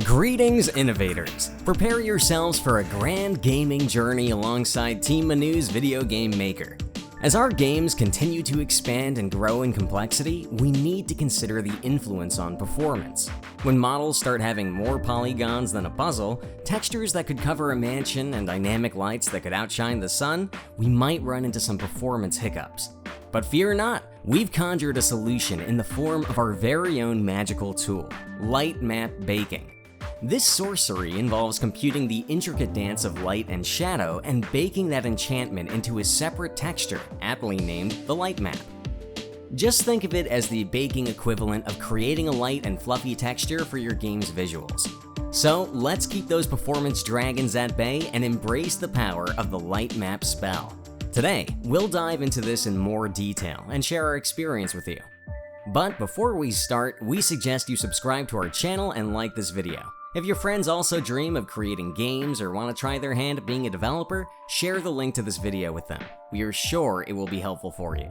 Greetings, innovators! Prepare yourselves for a grand gaming journey alongside Team Manu's video game maker. As our games continue to expand and grow in complexity, we need to consider the influence on performance. When models start having more polygons than a puzzle, textures that could cover a mansion, and dynamic lights that could outshine the sun, we might run into some performance hiccups. But fear not, we've conjured a solution in the form of our very own magical tool, lightmap baking. This sorcery involves computing the intricate dance of light and shadow and baking that enchantment into a separate texture, aptly named the lightmap. Just think of it as the baking equivalent of creating a light and fluffy texture for your game's visuals. So let's keep those performance dragons at bay and embrace the power of the lightmap spell. Today, we'll dive into this in more detail and share our experience with you. But before we start, we suggest you subscribe to our channel and like this video. If your friends also dream of creating games or want to try their hand at being a developer, share the link to this video with them. We are sure it will be helpful for you.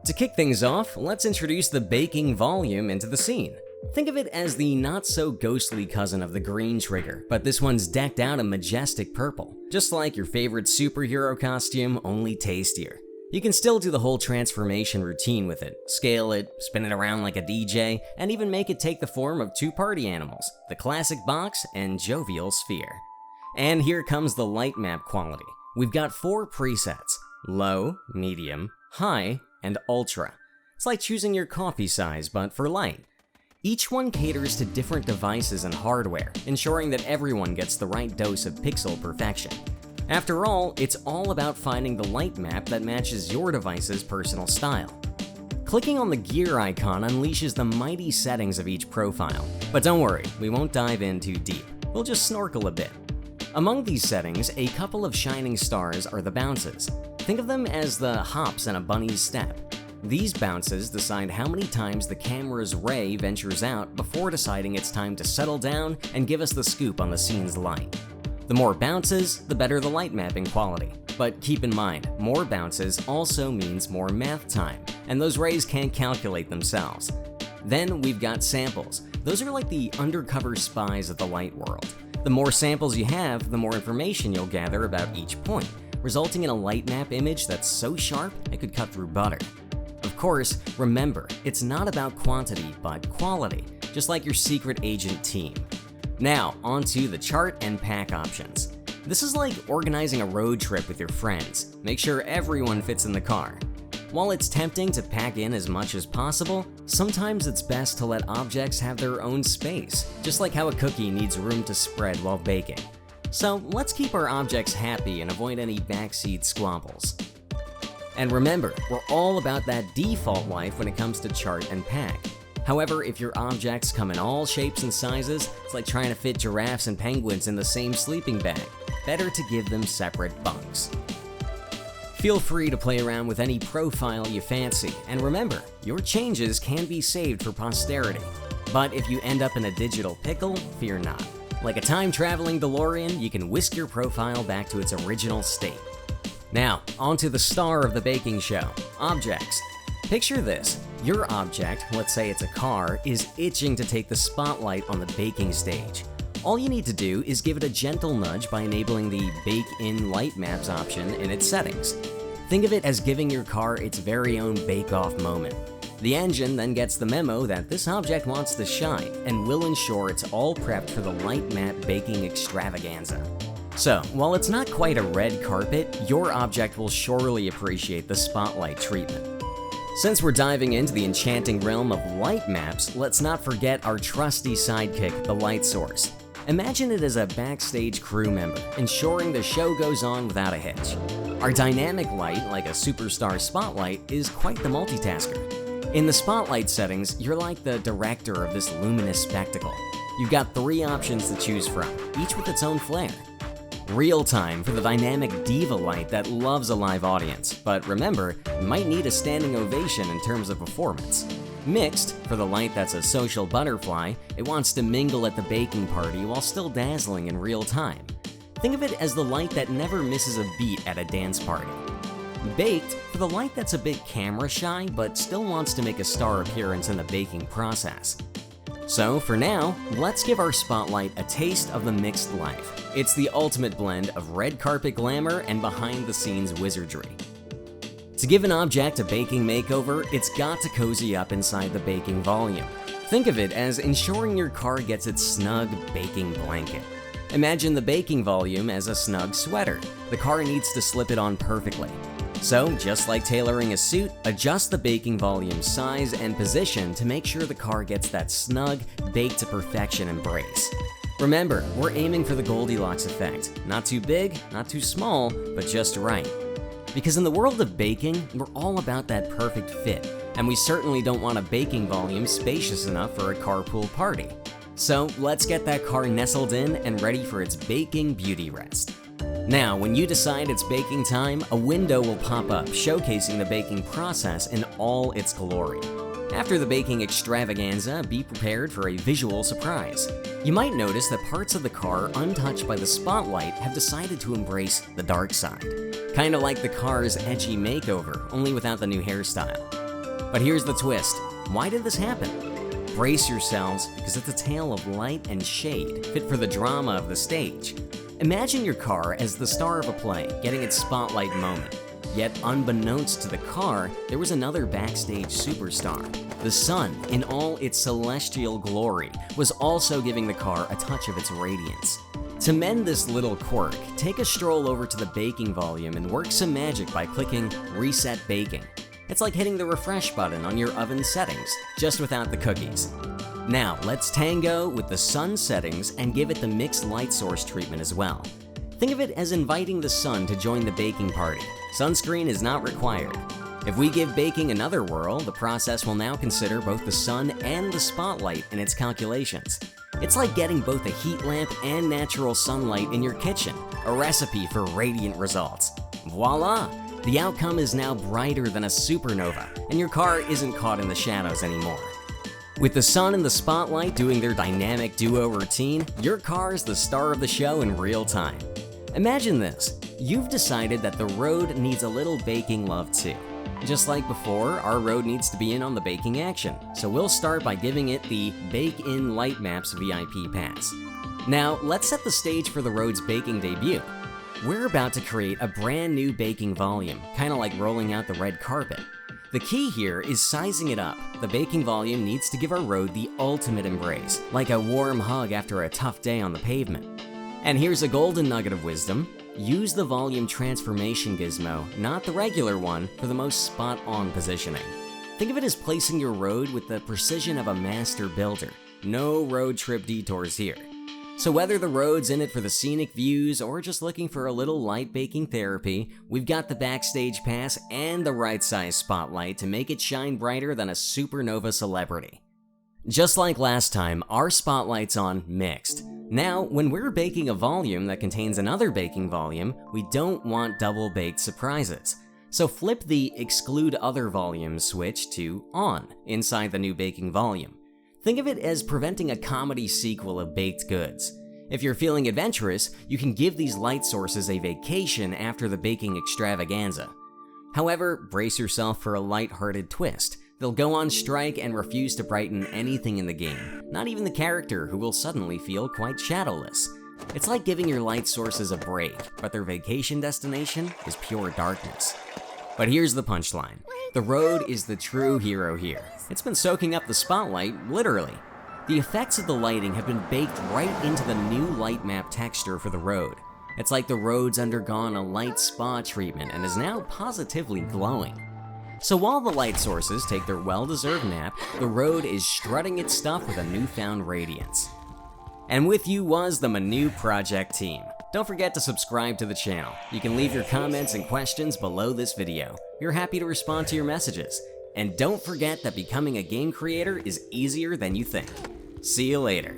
To kick things off, let's introduce the baking volume into the scene. Think of it as the not-so-ghostly cousin of the green trigger, but this one's decked out in majestic purple, just like your favorite superhero costume, only tastier. You can still do the whole transformation routine with it, scale it, spin it around like a DJ, and even make it take the form of two party animals, the classic box and jovial sphere. And here comes the lightmap quality. We've got 4 presets: low, medium, high, and ultra. It's like choosing your coffee size, but for light. Each one caters to different devices and hardware, ensuring that everyone gets the right dose of pixel perfection. After all, it's all about finding the light map that matches your device's personal style. Clicking on the gear icon unleashes the mighty settings of each profile. But don't worry, we won't dive in too deep. We'll just snorkel a bit. Among these settings, a couple of shining stars are the bounces. Think of them as the hops in a bunny's step. These bounces decide how many times the camera's ray ventures out before deciding it's time to settle down and give us the scoop on the scene's light. The more bounces, the better the light mapping quality. But keep in mind, more bounces also means more math time, and those rays can't calculate themselves. Then we've got samples. Those are like the undercover spies of the light world. The more samples you have, the more information you'll gather about each point, resulting in a light map image that's so sharp it could cut through butter. Of course, remember, it's not about quantity, but quality, just like your secret agent team. Now, onto the chart and pack options. This is like organizing a road trip with your friends. Make sure everyone fits in the car. While it's tempting to pack in as much as possible, sometimes it's best to let objects have their own space, just like how a cookie needs room to spread while baking. So let's keep our objects happy and avoid any backseat squabbles. And remember, we're all about that default life when it comes to chart and pack. However, if your objects come in all shapes and sizes, it's like trying to fit giraffes and penguins in the same sleeping bag. Better to give them separate bunks. Feel free to play around with any profile you fancy, and remember, your changes can be saved for posterity. But if you end up in a digital pickle, fear not. Like a time-traveling DeLorean, you can whisk your profile back to its original state. Now, onto the star of the baking show, objects. Picture this. Your object, let's say it's a car, is itching to take the spotlight on the baking stage. All you need to do is give it a gentle nudge by enabling the Bake-in Light Maps option in its settings. Think of it as giving your car its very own bake-off moment. The engine then gets the memo that this object wants to shine and will ensure it's all prepped for the light map baking extravaganza. So, while it's not quite a red carpet, your object will surely appreciate the spotlight treatment. Since we're diving into the enchanting realm of light maps, let's not forget our trusty sidekick, the light source. Imagine it as a backstage crew member, ensuring the show goes on without a hitch. Our dynamic light, like a superstar spotlight, is quite the multitasker. In the spotlight settings, you're like the director of this luminous spectacle. You've got 3 options to choose from, each with its own flair. Real time for the dynamic diva light that loves a live audience, but remember, you might need a standing ovation in terms of performance. Mixed for the light that's a social butterfly, it wants to mingle at the baking party while still dazzling in real time. Think of it as the light that never misses a beat at a dance party. Baked for the light that's a bit camera shy but still wants to make a star appearance in the baking process. So for now, let's give our spotlight a taste of the mixed life. It's the ultimate blend of red carpet glamour and behind-the-scenes wizardry. To give an object a baking makeover, it's got to cozy up inside the baking volume. Think of it as ensuring your car gets its snug baking blanket. Imagine the baking volume as a snug sweater. The car needs to slip it on perfectly. So, just like tailoring a suit, adjust the baking volume size and position to make sure the car gets that snug, baked to perfection embrace. Remember, we're aiming for the Goldilocks effect. Not too big, not too small, but just right. Because in the world of baking, we're all about that perfect fit, and we certainly don't want a baking volume spacious enough for a carpool party. So, let's get that car nestled in and ready for its baking beauty rest. Now, when you decide it's baking time, a window will pop up showcasing the baking process in all its glory. After the baking extravaganza, be prepared for a visual surprise. You might notice that parts of the car untouched by the spotlight have decided to embrace the dark side. Kinda like the car's edgy makeover, only without the new hairstyle. But here's the twist. Why did this happen? Brace yourselves, because it's a tale of light and shade, fit for the drama of the stage. Imagine your car as the star of a play, getting its spotlight moment. Yet, unbeknownst to the car, there was another backstage superstar. The sun, in all its celestial glory, was also giving the car a touch of its radiance. To mend this little quirk, take a stroll over to the baking volume and work some magic by clicking Reset Baking. It's like hitting the refresh button on your oven settings, just without the cookies. Now, let's tango with the sun settings and give it the mixed light source treatment as well. Think of it as inviting the sun to join the baking party. Sunscreen is not required. If we give baking another whirl, the process will now consider both the sun and the spotlight in its calculations. It's like getting both a heat lamp and natural sunlight in your kitchen, a recipe for radiant results. Voila! The outcome is now brighter than a supernova, and your car isn't caught in the shadows anymore. With the sun and the spotlight doing their dynamic duo routine, your car is the star of the show in real time. Imagine this. You've decided that the road needs a little baking love too. Just like before, our road needs to be in on the baking action, so we'll start by giving it the Bake In Lightmap's VIP pass. Now, let's set the stage for the road's baking debut. We're about to create a brand new baking volume, kinda like rolling out the red carpet. The key here is sizing it up. The baking volume needs to give our road the ultimate embrace, like a warm hug after a tough day on the pavement. And here's a golden nugget of wisdom. Use the volume transformation gizmo, not the regular one, for the most spot-on positioning. Think of it as placing your road with the precision of a master builder. No road trip detours here. So whether the road's in it for the scenic views or just looking for a little light baking therapy, we've got the backstage pass and the right size spotlight to make it shine brighter than a supernova celebrity. Just like last time, our spotlight's on mixed. Now, when we're baking a volume that contains another baking volume, we don't want double-baked surprises. So flip the exclude other volumes switch to on inside the new baking volume. Think of it as preventing a comedy sequel of baked goods. If you're feeling adventurous, you can give these light sources a vacation after the baking extravaganza. However, brace yourself for a light-hearted twist. They'll go on strike and refuse to brighten anything in the game, not even the character who will suddenly feel quite shadowless. It's like giving your light sources a break, but their vacation destination is pure darkness. But here's the punchline. The road is the true hero here. It's been soaking up the spotlight, literally. The effects of the lighting have been baked right into the new lightmap texture for the road. It's like the road's undergone a light spa treatment and is now positively glowing. So while the light sources take their well-deserved nap, the road is strutting its stuff with a newfound radiance. And with you was the Manu project team. Don't forget to subscribe to the channel. You can leave your comments and questions below this video. We're happy to respond to your messages. And don't forget that becoming a game creator is easier than you think. See you later.